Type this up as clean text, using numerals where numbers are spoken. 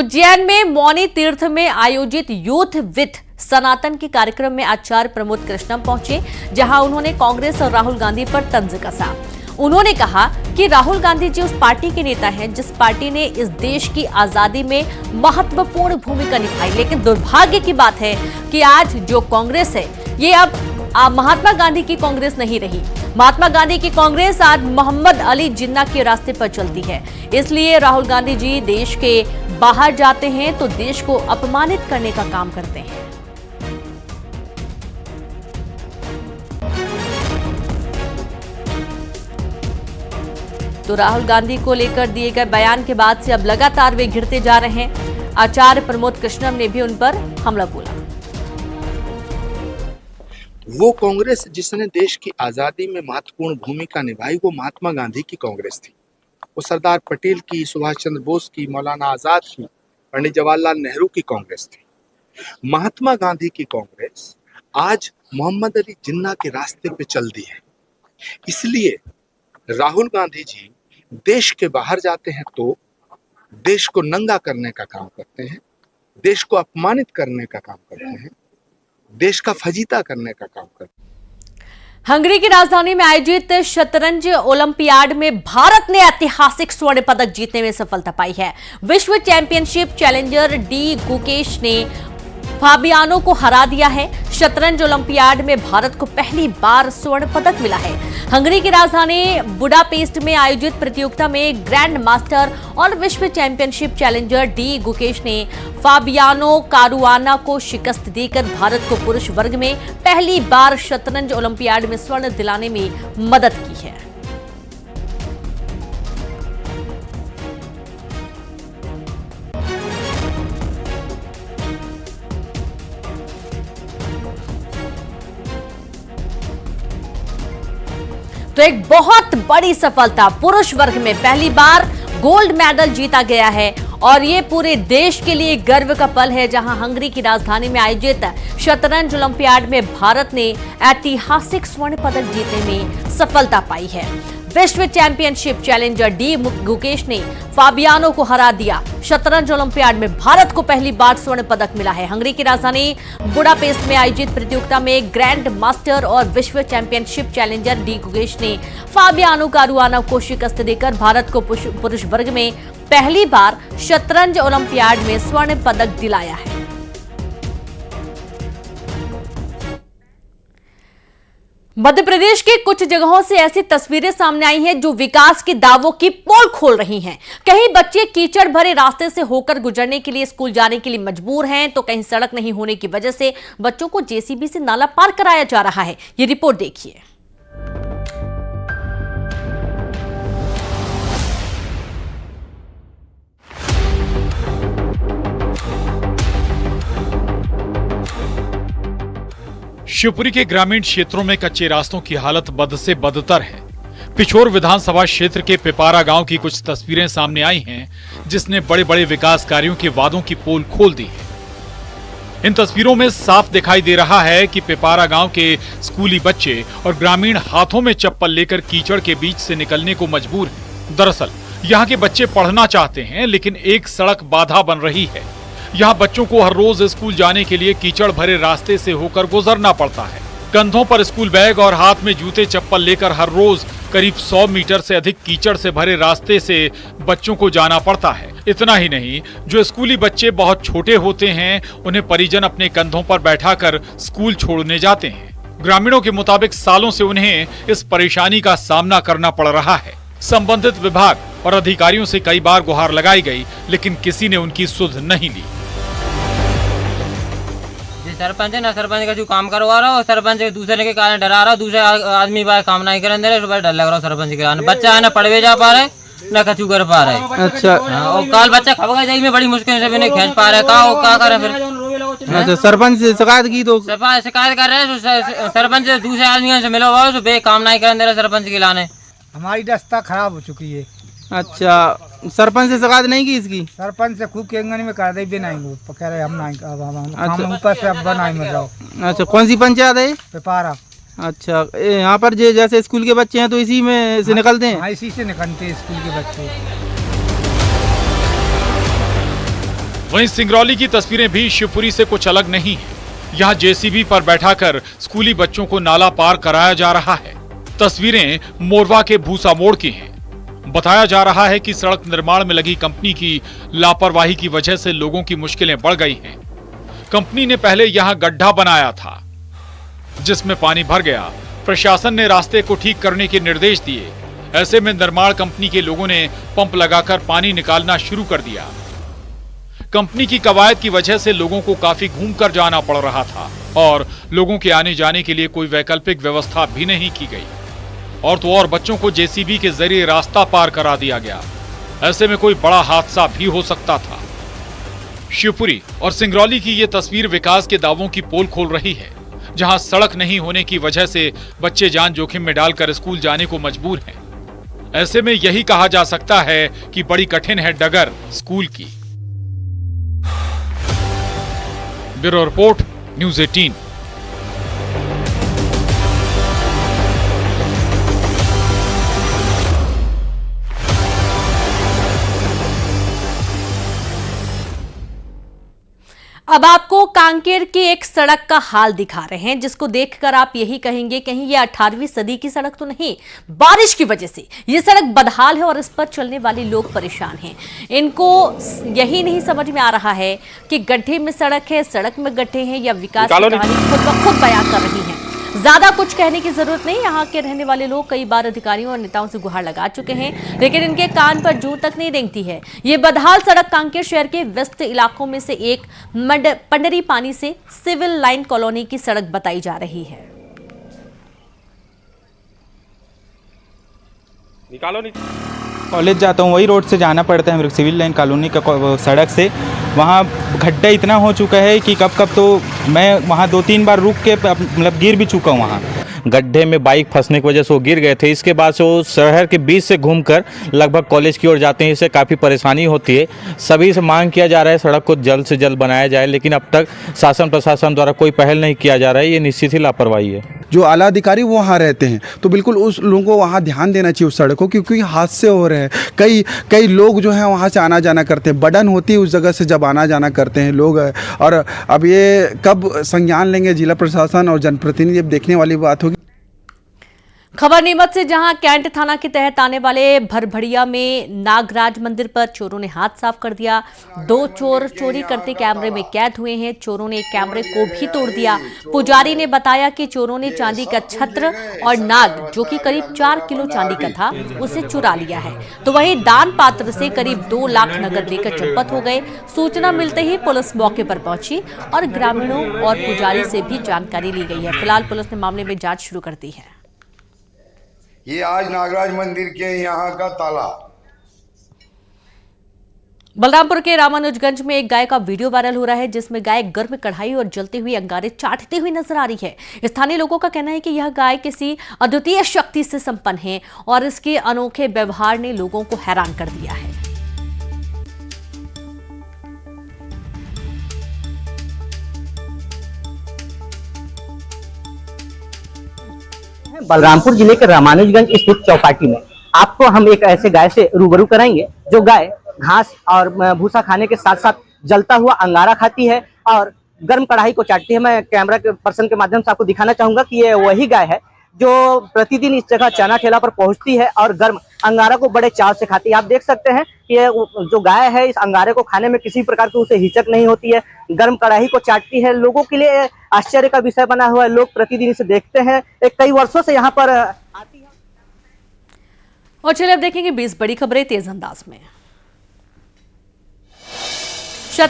उज्जैन में मौनी तीर्थ में आयोजित यूथ विथ सनातन के कार्यक्रम में आचार्य प्रमोद कृष्णम पहुंचे, जहां उन्होंने कांग्रेस और राहुल गांधी पर तंज कसा। उन्होंने कहा कि राहुल गांधी जी उस पार्टी के नेता हैं जिस पार्टी ने इस देश की आजादी में महत्वपूर्ण भूमिका निभाई, लेकिन दुर्भाग्य की बात है कि आज जो कांग्रेस है ये अब महात्मा गांधी की कांग्रेस नहीं रही। महात्मा गांधी की कांग्रेस आज मोहम्मद अली जिन्ना के रास्ते पर चलती है। इसलिए राहुल गांधी जी देश के बाहर जाते हैं तो देश को अपमानित करने का काम करते हैं। तो राहुल गांधी को लेकर दिए गए बयान के बाद से अब लगातार वे घिरते जा रहे हैं। आचार्य प्रमोद कृष्णम ने भी उन पर हमला बोला। वो कांग्रेस जिसने देश की आजादी में महत्वपूर्ण भूमिका निभाई वो महात्मा गांधी की कांग्रेस थी। वो सरदार पटेल की, सुभाष चंद्र बोस की, मौलाना आजाद की, पंडित जवाहरलाल नेहरू की कांग्रेस थी। महात्मा गांधी की कांग्रेस आज मोहम्मद अली जिन्ना के रास्ते पे चल दी है। इसलिए राहुल गांधी जी देश के बाहर जाते हैं तो देश को नंगा करने का काम करते हैं, देश को अपमानित करने का काम करते हैं, देश का फजीता करने का काम करते हैं। हंगरी की राजधानी में आयोजित शतरंज ओलंपियाड में भारत ने ऐतिहासिक स्वर्ण पदक जीतने में सफलता पाई है। विश्व चैंपियनशिप चैलेंजर डी गुकेश ने फाबियानो को हरा दिया है। शतरंज ओलंपियाड में भारत को पहली बार स्वर्ण पदक मिला है। हंगरी की राजधानी बुडापेस्ट में आयोजित प्रतियोगिता में ग्रैंड मास्टर और विश्व चैंपियनशिप चैलेंजर डी गुकेश ने फाबियानो कारुआना को शिकस्त देकर भारत को पुरुष वर्ग में पहली बार शतरंज ओलंपियाड में स्वर्ण दिलाने में मदद की है। तो एक बहुत बड़ी सफलता, पुरुष वर्ग में पहली बार गोल्ड मेडल जीता गया है और ये पूरे देश के लिए गर्व का पल है, जहां हंगरी की राजधानी में आयोजित शतरंज ओलंपियाड में भारत ने ऐतिहासिक स्वर्ण पदक जीतने में सफलता पाई है। विश्व चैंपियनशिप चैलेंजर डी गुकेश ने फाबियानो को हरा दिया। शतरंज ओलंपियाड में भारत को पहली बार स्वर्ण पदक मिला है। हंगरी की राजधानी बुडापेस्ट में आयोजित प्रतियोगिता में ग्रैंड मास्टर और विश्व चैंपियनशिप चैलेंजर डी गुकेश ने फाबियानो कारुआना को शिकस्त देकर भारत को पुरुष वर्ग में पहली बार शतरंज ओलंपियाड में स्वर्ण पदक दिलाया है। मध्य प्रदेश के कुछ जगहों से ऐसी तस्वीरें सामने आई हैं जो विकास के दावों की पोल खोल रही हैं। कहीं बच्चे कीचड़ भरे रास्ते से होकर गुजरने के लिए स्कूल जाने के लिए मजबूर हैं, तो कहीं सड़क नहीं होने की वजह से बच्चों को जेसीबी से नाला पार कराया जा रहा है। ये रिपोर्ट देखिए। शिवपुरी के ग्रामीण क्षेत्रों में कच्चे रास्तों की हालत बद से बदतर है। पिछोर विधानसभा क्षेत्र के पिपारा गांव की कुछ तस्वीरें सामने आई हैं, जिसने बड़े बड़े विकास कार्यों के वादों की पोल खोल दी है। इन तस्वीरों में साफ दिखाई दे रहा है कि पिपारा गांव के स्कूली बच्चे और ग्रामीण हाथों में चप्पल लेकर कीचड़ के बीच से निकलने को मजबूर हैं। दरअसल यहाँ के बच्चे पढ़ना चाहते हैं, लेकिन एक सड़क बाधा बन रही है। यहाँ बच्चों को हर रोज स्कूल जाने के लिए कीचड़ भरे रास्ते से होकर गुजरना पड़ता है। कंधों पर स्कूल बैग और हाथ में जूते चप्पल लेकर हर रोज करीब 100 मीटर से अधिक कीचड़ से भरे रास्ते से बच्चों को जाना पड़ता है। इतना ही नहीं, जो स्कूली बच्चे बहुत छोटे होते हैं उन्हें परिजन अपने कंधों पर बैठाकर स्कूल छोड़ने जाते हैं। ग्रामीणों के मुताबिक सालों से उन्हें इस परेशानी का सामना करना पड़ रहा है। संबंधित विभाग और अधिकारियों से कई बार गुहार लगाई गई, लेकिन किसी ने उनकी सुध नहीं ली। सरपंच है ना, सरपंच का जो काम करवा रहा हो, सरपंच दूसरे के कारण डरा रहा, दूसरे आदमी बार काम नहीं करने दे रहे, सुबह डर लग रहा सरपंच के कारण। बच्चा है ना पढ़वे जा पा रहे ना कछु कर पा रहे। अच्छा। और काल बच्चा खबगा जाई में बड़ी मुश्किल से भी नहीं खींच पा रहे। क्या करे फिर? अच्छा, सरपंच से शिकायत की तो शिकायत कर रहे हैं। सरपंच दूसरे आदमियों से मिलो भाव बे काम नहीं करने दे रहे सरपंच के लाने। हमारी रास्ता खराब हो चुकी है। अच्छा, सरपंच से शिकायत नहीं की इसकी? सरपंच से खूब केंगनी में कर दे नहीं, वो कह रहे हम नहीं, हम ऊपर से अब बनाई मिल रहा। अच्छा, कौन सी पंचायत है? पिपारा। अच्छा, यहाँ पर जैसे स्कूल के बच्चे हैं तो इसी में से निकलते हैं? हाँ, इसी से निकलते हैं स्कूल के बच्चे। वहीं सिंगरौली की तस्वीरें भी शिवपुरी से कुछ अलग नहीं हैं। यहाँ जेसीबी पर बैठाकर स्कूली बच्चों को नाला पार कराया जा रहा है। तस्वीरें मोरवा के भूसा मोड़ की हैं। बताया जा रहा है कि सड़क निर्माण में लगी कंपनी की लापरवाही की वजह से लोगों की मुश्किलें बढ़ गई हैं। कंपनी ने पहले यहां गड्ढा बनाया था जिसमें पानी भर गया। प्रशासन ने रास्ते को ठीक करने के निर्देश दिए। ऐसे में निर्माण कंपनी के लोगों ने पंप लगाकर पानी निकालना शुरू कर दिया। कंपनी की कवायद की वजह से लोगों को काफी घूमकर जाना पड़ रहा था और लोगों के आने जाने के लिए कोई वैकल्पिक व्यवस्था भी नहीं की गई। और तो और बच्चों को जेसीबी के जरिए रास्ता पार करा दिया गया। ऐसे में कोई बड़ा हादसा भी हो सकता था। शिवपुरी और सिंगरौली की ये तस्वीर विकास के दावों की पोल खोल रही है, जहां सड़क नहीं होने की वजह से बच्चे जान जोखिम में डालकर स्कूल जाने को मजबूर हैं। ऐसे में यही कहा जा सकता है कि बड़ी कठिन है डगर स्कूल की। Bureau report, news 18। अब आपको कांकेर की एक सड़क का हाल दिखा रहे हैं जिसको देखकर आप यही कहेंगे कहीं ये 18वीं सदी की सड़क तो नहीं। बारिश की वजह से ये सड़क बदहाल है और इस पर चलने वाले लोग परेशान हैं। इनको यही नहीं समझ में आ रहा है कि गड्ढे में सड़क है, सड़क में गड्ढे हैं या विकास की कहानी खुद ब खुद बयां कर रही है। ज्यादा कुछ कहने की जरूरत नहीं। यहाँ के रहने वाले लोग कई बार अधिकारियों और नेताओं से गुहार लगा चुके हैं, लेकिन इनके कान पर जूं तक नहीं रेंगती है। ये बदहाल सड़क कांकेर शहर के व्यस्त इलाकों में से एक पंडरी पानी से सिविल लाइन कॉलोनी की सड़क बताई जा रही है। निकालो नहीं। कॉलेज जाता हूँ, वही रोड से जाना पड़ता है मेरे सिविल लाइन कॉलोनी का सड़क से। वहाँ गड्ढा इतना हो चुका है कि कब कब तो मैं वहाँ 2-3 बार रुक के मतलब गिर भी चुका हूँ। वहाँ गड्ढे में बाइक फंसने की वजह से वो गिर गए थे। इसके बाद से वो शहर के बीच से घूमकर लगभग कॉलेज की ओर जाते हैं। इससे काफ़ी परेशानी होती है। सभी से मांग किया जा रहा है सड़क को जल्द से जल्द बनाया जाए, लेकिन अब तक शासन प्रशासन द्वारा कोई पहल नहीं किया जा रहा है। ये निश्चित ही लापरवाही है। जो आला अधिकारी वो वहाँ रहते हैं तो बिल्कुल उस लोगों को वहाँ ध्यान देना चाहिए उस सड़क को, क्योंकि हादसे हो रहे हैं। कई लोग जो हैं वहाँ से आना जाना करते हैं, बर्डन होती है उस जगह से जब आना जाना करते हैं लोग। और अब ये कब संज्ञान लेंगे जिला प्रशासन और जनप्रतिनिधि, अब देखने वाली बात होगी। खबर नीमच से, जहां कैंट थाना के तहत आने वाले भरभड़िया में नागराज मंदिर पर चोरों ने हाथ साफ कर दिया। 2 चोर चोरी करते कैमरे में कैद हुए हैं। चोरों ने कैमरे को भी तोड़ दिया। पुजारी ने बताया कि चोरों ने चांदी का छत्र और नाग, जो कि करीब 4 किलो चांदी का था, उसे चुरा लिया है। तो वहीं दान पात्र से करीब 2 लाख नकद लेकर चंपत हो गए। सूचना मिलते ही पुलिस मौके पर पहुंची और ग्रामीणों और पुजारी से भी जानकारी ली गई है। फिलहाल पुलिस ने मामले में जांच शुरू कर दी है। ये आज नागराज मंदिर के यहाँ का ताला। बलरामपुर के रामानुजगंज में एक गाय का वीडियो वायरल हो रहा है जिसमें गाय गर्म कढ़ाई और जलते हुए अंगारे चाटते हुए नजर आ रही है। स्थानीय लोगों का कहना है कि यह गाय किसी अद्वितीय शक्ति से संपन्न है और इसके अनोखे व्यवहार ने लोगों को हैरान कर दिया है। बलरामपुर जिले के रामानुजगंज स्थित चौपाटी में आपको हम एक ऐसे गाय से रूबरू कराएंगे जो गाय घास और भूसा खाने के साथ साथ जलता हुआ अंगारा खाती है और गर्म कढ़ाई को चाटती है। मैं कैमरा के पर्सन के माध्यम से आपको दिखाना चाहूंगा कि ये वही गाय है जो प्रतिदिन इस जगह चना ठेला पर पहुंचती है और गर्म अंगारा को बड़े चाव से खाती है। आप देख सकते हैं कि ये जो गाय है इस अंगारे को खाने में किसी प्रकार की उसे हिचक नहीं होती है, गर्म कढ़ाई को चाटती है। लोगों के लिए आश्चर्य का विषय बना हुआ है। लोग प्रतिदिन इसे देखते हैं, कई वर्षों से यहाँ पर आती है। और चलिए अब देखेंगे 20 बड़ी खबरें तेज अंदाज में।